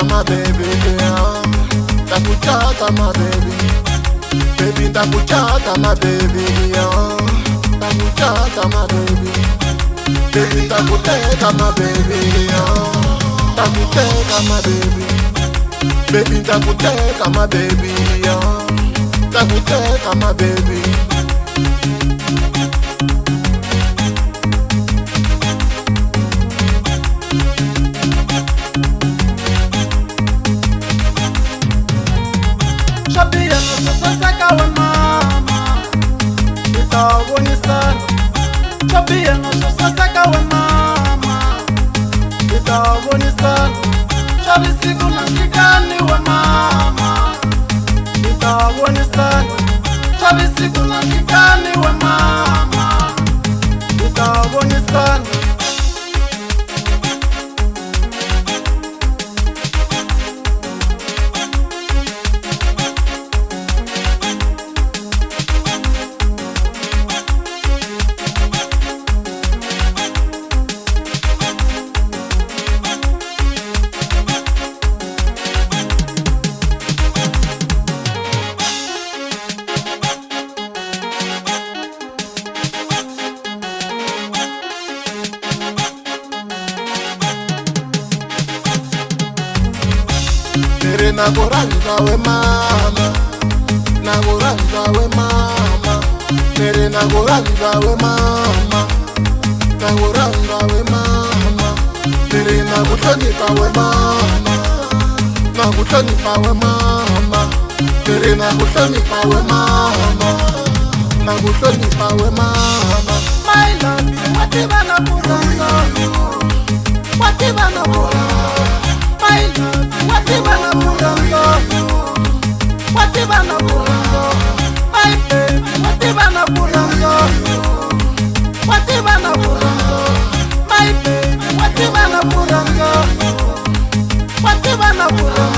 my baby, yeah. Takuchata my baby, baby takuchata my baby, yeah. Takuchata my baby, baby takuteka my baby, yeah. Takuteka my baby, baby takuteka my baby, yeah. Takuteka my baby. Chabia no sasaka we mama, itabonisana. Chabi siku na shikani we mama, itabonisana. Chabi siku na shikani we mama, itabonisana. Nakuranza we mama, nakuranza we mama, mere nakuranza we mama, nakuranza we mama, mere nakuhlonipha we mama, nakuhlonipha we mama, mere nakuhlonipha we mama, nakuhlonipha we mama. My love, what if I nakuranza? What if I nakuranza? My love, what if I nakuranza? What if I nakuranza? My baby, what if I nakuranza? What if I nakuranza? My baby, what if I nakuranza? What if I nakuranza?